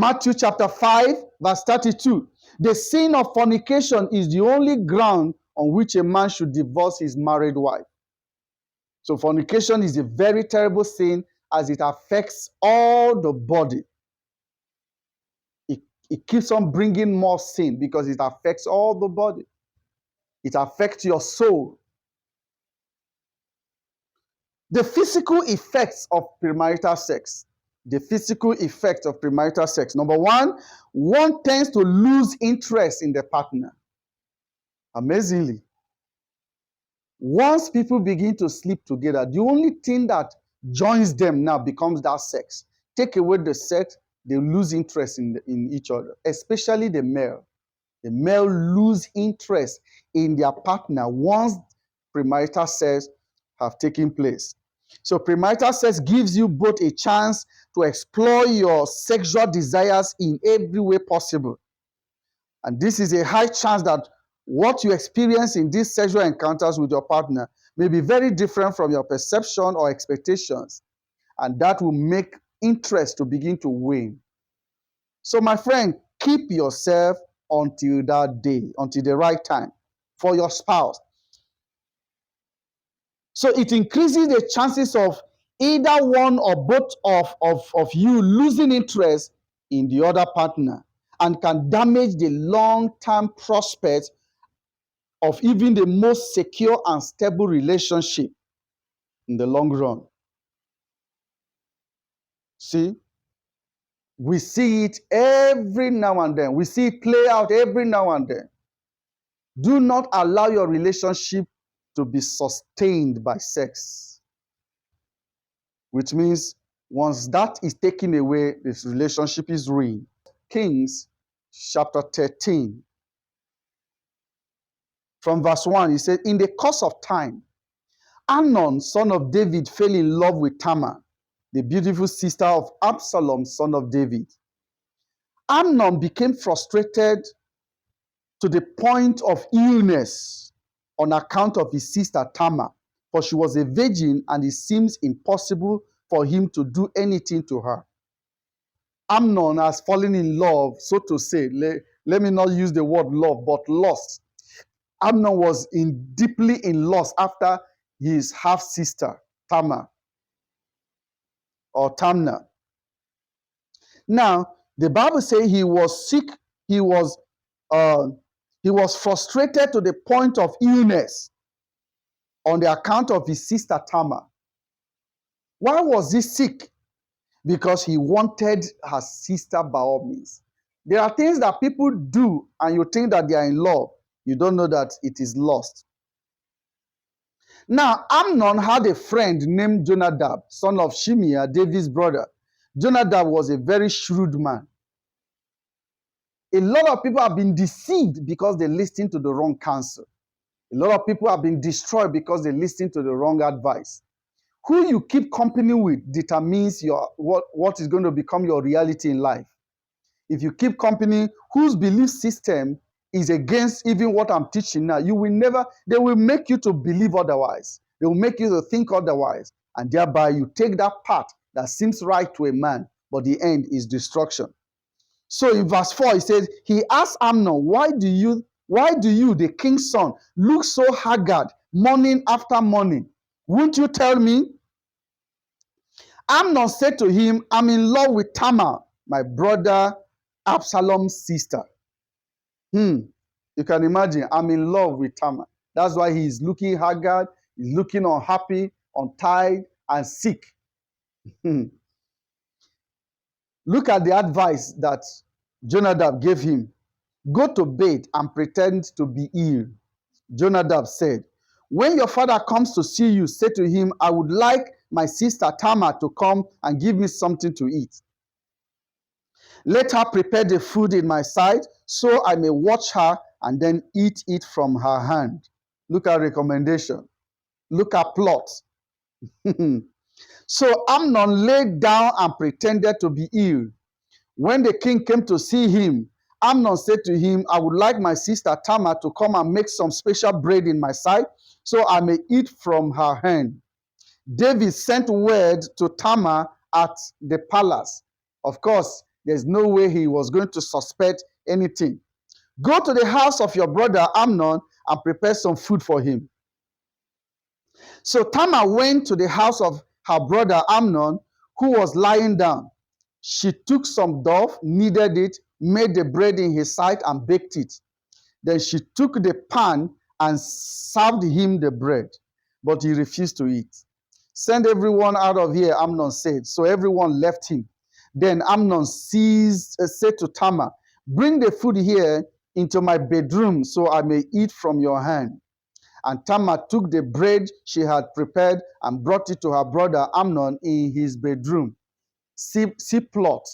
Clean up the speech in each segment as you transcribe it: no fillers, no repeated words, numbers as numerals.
Matthew chapter 5, verse 32. The sin of fornication is the only ground on which a man should divorce his married wife. So fornication is a very terrible sin as it affects all the body. It keeps on bringing more sin because it affects all the body. It affects your soul. The physical effects of premarital sex. The physical effects of premarital sex. Number one tends to lose interest in the partner. Amazingly. Once people begin to sleep together, the only thing that joins them now becomes that sex. Take away the sex, they lose interest in each other, especially the male. The male lose interest in their partner once premarital sex have taken place. So premarital sex gives you both a chance to explore your sexual desires in every way possible. And this is a high chance that what you experience in these sexual encounters with your partner may be very different from your perception or expectations. And that will make interest to begin to wane. So my friend, keep yourself until that day, until the right time for your spouse. So it increases the chances of either one or both of you losing interest in the other partner and can damage the long-term prospects of even the most secure and stable relationship in the long run. See, we see it every now and then. We see it play out every now and then. Do not allow your relationship to be sustained by sex. Which means once that is taken away, this relationship is ruined. Kings chapter 13. From verse 1, he said, in the course of time, Amnon, son of David, fell in love with Tamar, the beautiful sister of Absalom, son of David. Amnon became frustrated to the point of illness on account of his sister Tamar, for she was a virgin and it seems impossible for him to do anything to her. Amnon has fallen in love, so to say. Let me not use the word love, but lust. Amnon was deeply in lust after his half-sister, Tamar, or Tamna. Now, the Bible says he was sick, he was frustrated to the point of illness on the account of his sister Tamar. Why was he sick? Because he wanted her sister by all means. There are things that people do and you think that they are in love. You don't know that it is lust. Now, Amnon had a friend named Jonadab, son of Shimeah, David's brother. Jonadab was a very shrewd man. A lot of people have been deceived because they listened to the wrong counsel. A lot of people have been destroyed because they listened to the wrong advice. Who you keep company with determines what is going to become your reality in life. If you keep company whose belief system is against even what I'm teaching now, they will make you to believe otherwise. They will make you to think otherwise. And thereby you take that path that seems right to a man, but the end is destruction. So in verse 4, he says, he asked Amnon, why do you, the king's son, look so haggard morning after morning? Won't you tell me? Amnon said to him, I'm in love with Tamar, my brother Absalom's sister. You can imagine, I'm in love with Tamar. That's why he's looking haggard, he's looking unhappy, untied, and sick. Look at the advice that Jonadab gave him. Go to bed and pretend to be ill. Jonadab said, when your father comes to see you, say to him, I would like my sister Tamar to come and give me something to eat. Let her prepare the food in my sight, so I may watch her and then eat it from her hand. Look at recommendation. Look at plot. So Amnon lay down and pretended to be ill. When the king came to see him, Amnon said to him, I would like my sister Tamar to come and make some special bread in my sight, so I may eat from her hand. David sent word to Tamar at the palace. Of course, There's no way he was going to suspect anything. Go to the house of your brother Amnon and prepare some food for him. So Tamar went to the house of her brother Amnon, who was lying down. She took some dough, kneaded it, made the bread in his sight, and baked it. Then she took the pan and served him the bread, but he refused to eat. Send everyone out of here, Amnon said. So everyone left him. Then Amnon said to Tamar, bring the food here into my bedroom so I may eat from your hand. And Tamar took the bread she had prepared and brought it to her brother Amnon in his bedroom. See plot.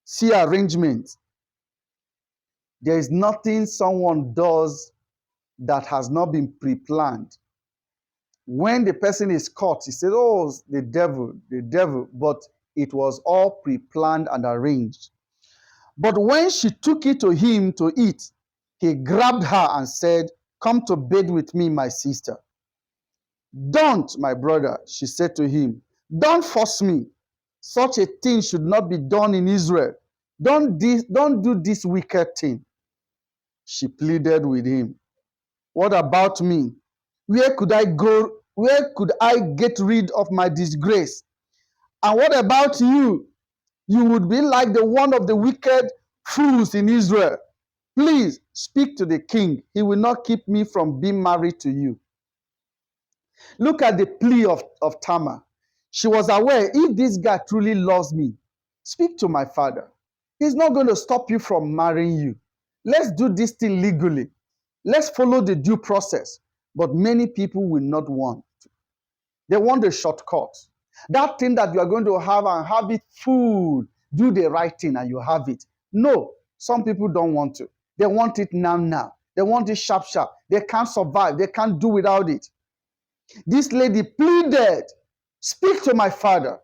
See arrangement. There is nothing someone does that has not been pre-planned. When the person is caught, he said, oh, the devil, but it was all pre-planned and arranged. But when she took it to him to eat, he grabbed her and said, come to bed with me, my sister. Don't, my brother, she said to him. Don't force me. Such a thing should not be done in Israel. Don't do this wicked thing. She pleaded with him. What about me? Where could I go? Where could I get rid of my disgrace? And what about you? You would be like the one of the wicked fools in Israel. Please speak to the king. He will not keep me from being married to you. Look at the plea of Tamar. She was aware, if this guy truly loves me, speak to my father. He's not going to stop you from marrying you. Let's do this thing legally. Let's follow the due process. But many people will not want. They want a shortcut. That thing that you are going to have and have it full, do the right thing and you have it. No, some people don't want to. They want it now. They want it sharp. They can't survive. They can't do without it. This lady pleaded, speak to my father.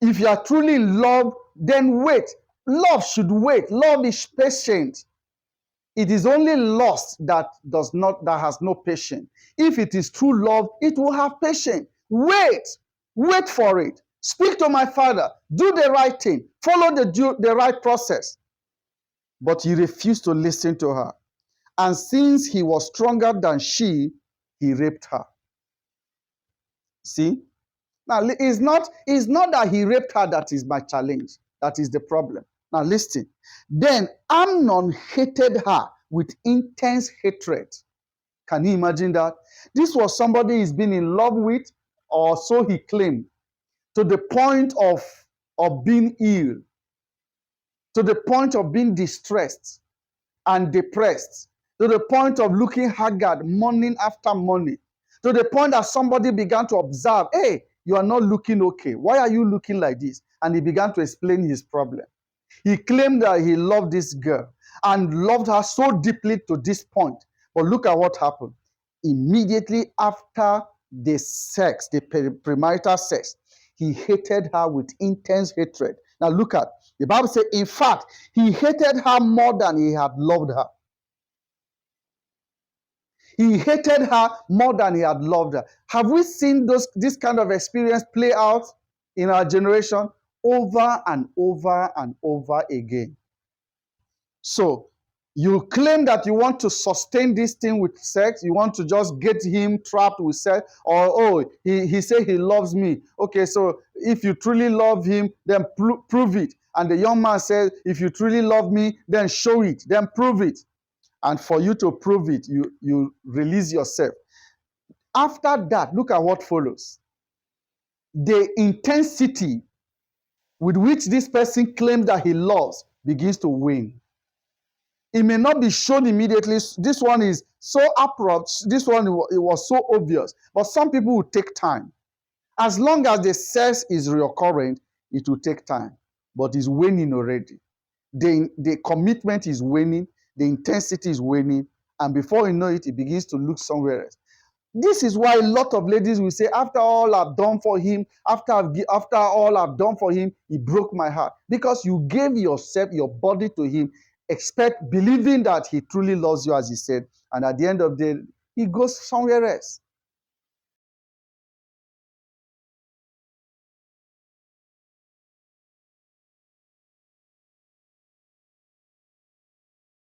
If you are truly loved, then wait. Love should wait. Love is patient. It is only lust that has no patience. If it is true love, it will have patience. Wait for it. Speak to my father. Do the right thing. Follow the right process. But he refused to listen to her. And since he was stronger than she, he raped her. See? Now, it's not that he raped her that is my challenge. That is the problem. Now, listen. Then Amnon hated her with intense hatred. Can you imagine that? This was somebody he's been in love with, or so he claimed, to the point of being ill, to the point of being distressed and depressed, to the point of looking haggard morning after morning, to the point that somebody began to observe, hey, you are not looking okay. Why are you looking like this? And he began to explain his problem. He claimed that he loved this girl and loved her so deeply to this point. But look at what happened. Immediately after the sex, the premarital sex, he hated her with intense hatred. Now look at, the Bible says, in fact, he hated her more than he had loved her. He hated her more than he had loved her. Have we seen this kind of experience play out in our generation over and over and over again? So you claim that you want to sustain this thing with sex. You want to just get him trapped with sex. Or, oh, he said he loves me. Okay, so if you truly love him, then prove it. And the young man says, if you truly love me, then show it, then prove it. And for you to prove it, you release yourself. After that, look at what follows. The intensity with which this person claims that he loves begins to wane. It may not be shown immediately. This one is so abrupt. This one, it was so obvious. But some people will take time. As long as the sex is recurrent, it will take time. But it's waning already. The commitment is waning. The intensity is waning. And before you know it, it begins to look somewhere else. This is why a lot of ladies will say, after all I've done for him, after all I've done for him, he broke my heart. Because you gave yourself, your body to him, believing that he truly loves you, as he said, and at the end of the day, he goes somewhere else.